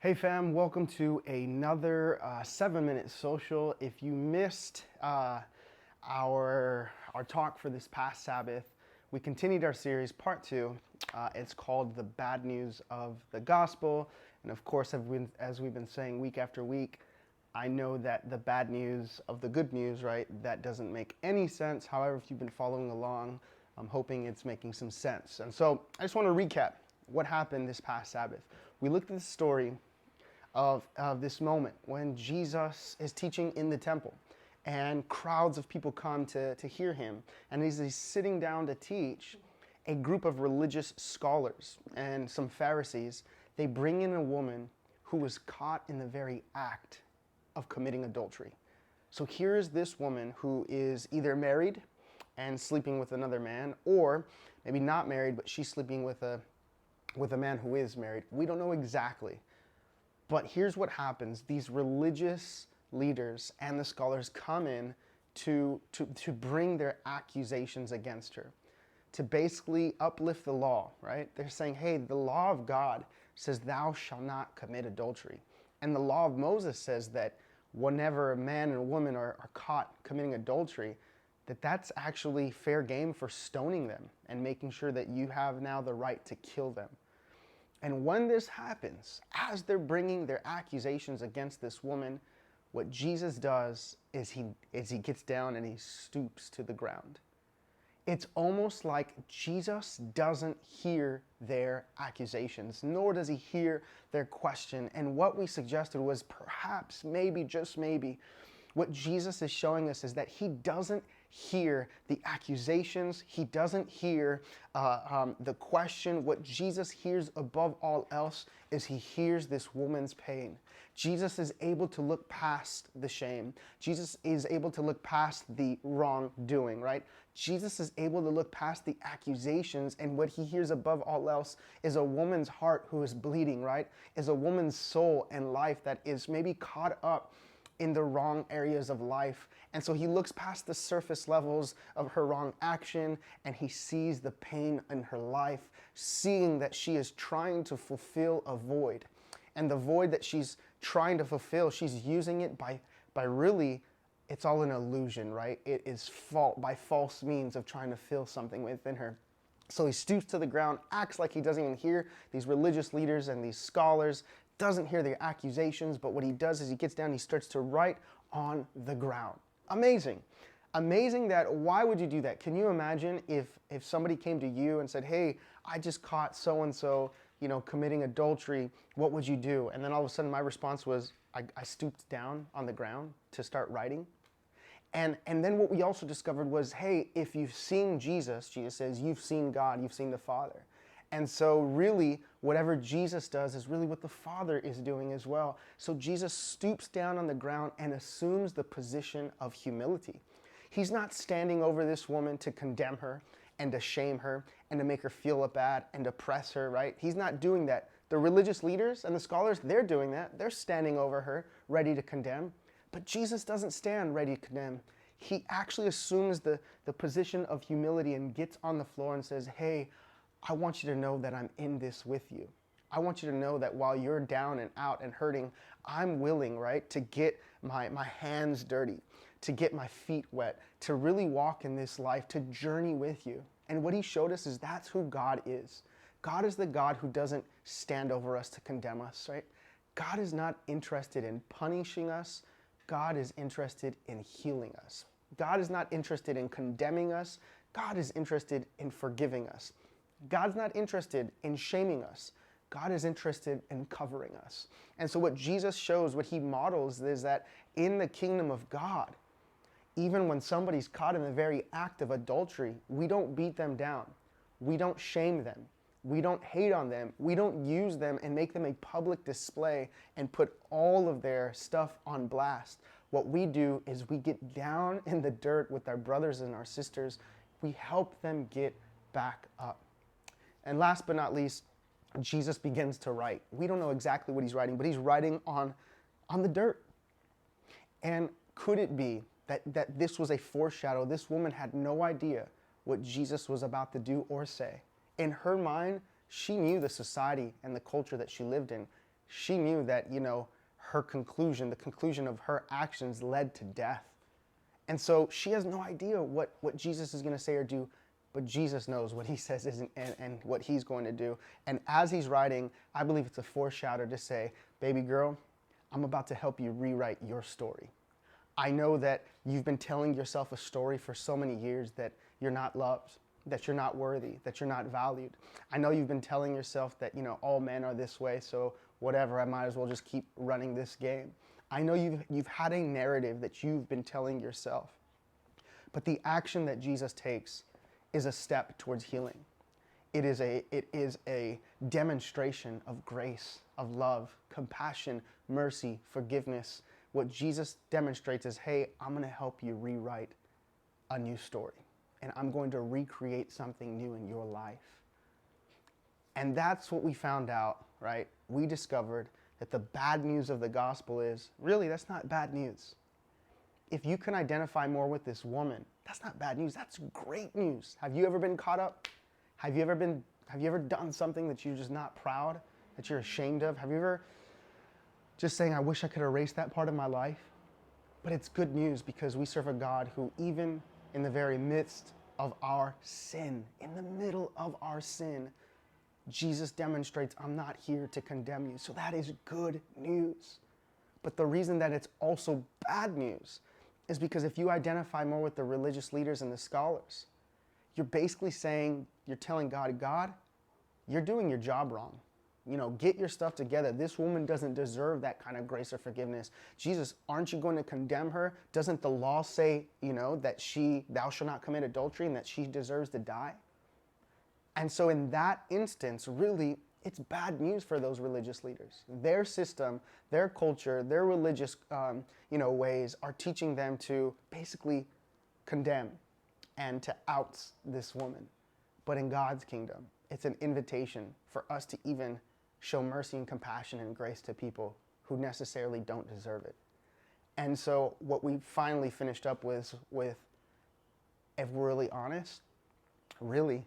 Hey fam, welcome to another 7-minute social. If you missed our talk for this past Sabbath, we continued our series, part 2. It's called The Bad News of the Gospel. And of course, as we've been saying week after week, I know that the bad news of the good news, right, that doesn't make any sense. However, if you've been following along, I'm hoping it's making some sense. And so I just want to recap what happened this past Sabbath. We looked at the story of this moment when Jesus is teaching in the temple and crowds of people come to hear him. And as he's sitting down to teach, a group of religious scholars and some Pharisees, they bring in a woman who was caught in the very act of committing adultery. So here's this woman who is either married and sleeping with another man, or maybe not married, but she's sleeping with a man who is married. We don't know exactly. But here's what happens. These religious leaders and the scholars come in to bring their accusations against her, to basically uplift the law, right? They're saying, hey, the law of God says thou shalt not commit adultery. And the law of Moses says that whenever a man and a woman are caught committing adultery, that's actually fair game for stoning them and making sure that you have now the right to kill them. And when this happens, as they're bringing their accusations against this woman, what Jesus does is he gets down and he stoops to the ground. It's almost like Jesus doesn't hear their accusations, nor does he hear their question. And what we suggested was perhaps, maybe, just maybe, what Jesus is showing us is that he doesn't hear the accusations. He doesn't hear the question. What Jesus hears above all else is he hears this woman's pain. Jesus is able to look past the shame. Jesus is able to look past the wrongdoing, right? Jesus is able to look past the accusations, and what he hears above all else is a woman's heart who is bleeding, right? Is a woman's soul and life that is maybe caught up in the wrong areas of life. And so he looks past the surface levels of her wrong action and he sees the pain in her life, seeing that she is trying to fulfill a void. And the void that she's trying to fulfill, she's using it by really, it's all an illusion, right? It is by false means of trying to fill something within her. So he stoops to the ground, acts like he doesn't even hear these religious leaders and these scholars, doesn't hear the accusations, but what he does is he gets down, he starts to write on the ground. Amazing. Amazing that, why would you do that? Can you imagine if somebody came to you and said, hey, I just caught so-and-so, committing adultery, what would you do? And then all of a sudden my response was, I stooped down on the ground to start writing. And then what we also discovered was, hey, if you've seen Jesus, Jesus says, you've seen God, you've seen the Father. And so really, whatever Jesus does is really what the Father is doing as well. So Jesus stoops down on the ground and assumes the position of humility. He's not standing over this woman to condemn her and to shame her and to make her feel bad and oppress her, right? He's not doing that. The religious leaders and the scholars, they're doing that. They're standing over her, ready to condemn. But Jesus doesn't stand ready to condemn. He actually assumes the position of humility and gets on the floor and says, hey, I want you to know that I'm in this with you. I want you to know that while you're down and out and hurting, I'm willing, right, to get my hands dirty, to get my feet wet, to really walk in this life, to journey with you. And what he showed us is that's who God is. God is the God who doesn't stand over us to condemn us, right? God is not interested in punishing us. God is interested in healing us. God is not interested in condemning us. God is interested in forgiving us. God's not interested in shaming us. God is interested in covering us. And so what Jesus shows, what he models, is that in the kingdom of God, even when somebody's caught in the very act of adultery, we don't beat them down. We don't shame them. We don't hate on them. We don't use them and make them a public display and put all of their stuff on blast. What we do is we get down in the dirt with our brothers and our sisters. We help them get back up. And last but not least, Jesus begins to write. We don't know exactly what he's writing, but he's writing on the dirt. And could it be that this was a foreshadow? This woman had no idea what Jesus was about to do or say. In her mind, she knew the society and the culture that she lived in. She knew that, her conclusion, the conclusion of her actions led to death. And so she has no idea what Jesus is going to say or do, but Jesus knows what he says isn't and what he's going to do. And as he's writing, I believe it's a foreshadow to say, baby girl, I'm about to help you rewrite your story. I know that you've been telling yourself a story for so many years that you're not loved, that you're not worthy, that you're not valued. I know you've been telling yourself that, all men are this way, so whatever, I might as well just keep running this game. I know you've had a narrative that you've been telling yourself. But the action that Jesus takes is a step towards healing. It is a demonstration of grace, of love, compassion, mercy, forgiveness. What Jesus demonstrates is, hey, I'm going to help you rewrite a new story. And I'm going to recreate something new in your life. And that's what we found out, right? We discovered that the bad news of the gospel is, really, that's not bad news. If you can identify more with this woman, that's not bad news. That's great news. Have you ever been caught up? Have you ever done something that you're just not proud, that you're ashamed of? Have you ever just saying, I wish I could erase that part of my life? But it's good news because we serve a God who, even in the very midst of our sin, in the middle of our sin, Jesus demonstrates, I'm not here to condemn you. So that is good news. But the reason that it's also bad news is because if you identify more with the religious leaders and the scholars, you're basically saying, you're telling God, God, you're doing your job wrong. Get your stuff together. This woman doesn't deserve that kind of grace or forgiveness. Jesus, aren't you going to condemn her? Doesn't the law say, that thou shalt not commit adultery and that she deserves to die? And so in that instance, really, it's bad news for those religious leaders. Their system, their culture, their religious ways are teaching them to basically condemn and to out this woman. But in God's kingdom, it's an invitation for us to even show mercy and compassion and grace to people who necessarily don't deserve it. And so what we finally finished up with, if we're really honest, really,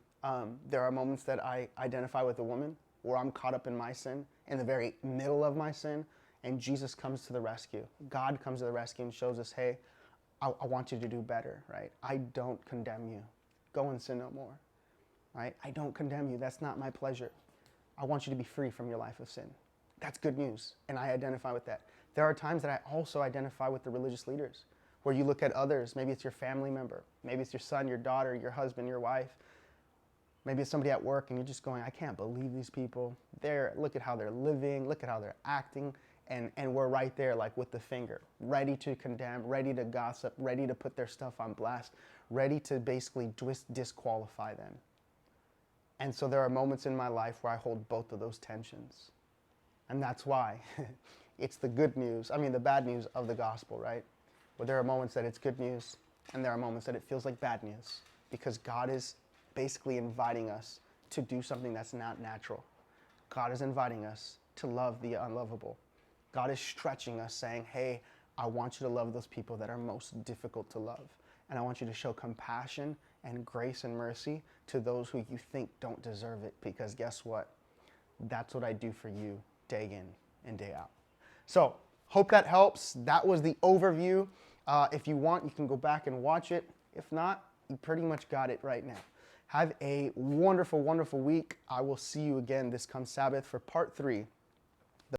there are moments that I identify with a woman where I'm caught up in my sin, in the very middle of my sin, and Jesus comes to the rescue. God comes to the rescue and shows us, hey, I want you to do better, right? I don't condemn you. Go and sin no more, right? I don't condemn you. That's not my pleasure. I want you to be free from your life of sin. That's good news, and I identify with that. There are times that I also identify with the religious leaders, where you look at others. Maybe it's your family member. Maybe it's your son, your daughter, your husband, your wife. Maybe it's somebody at work and you're just going, I can't believe these people. Look at how they're living, look at how they're acting. And we're right there like with the finger, ready to condemn, ready to gossip, ready to put their stuff on blast, ready to basically disqualify them. And so there are moments in my life where I hold both of those tensions. And that's why it's the bad news of the gospel, right? Where there are moments that it's good news and there are moments that it feels like bad news because God is basically inviting us to do something that's not natural. God is inviting us to love the unlovable. God is stretching us saying, hey, I want you to love those people that are most difficult to love. And I want you to show compassion and grace and mercy to those who you think don't deserve it, because guess what? That's what I do for you day in and day out. So hope that helps. That was the overview. If you want, you can go back and watch it. If not, you pretty much got it right now. Have a wonderful, wonderful week. I will see you again this come Sabbath for part 3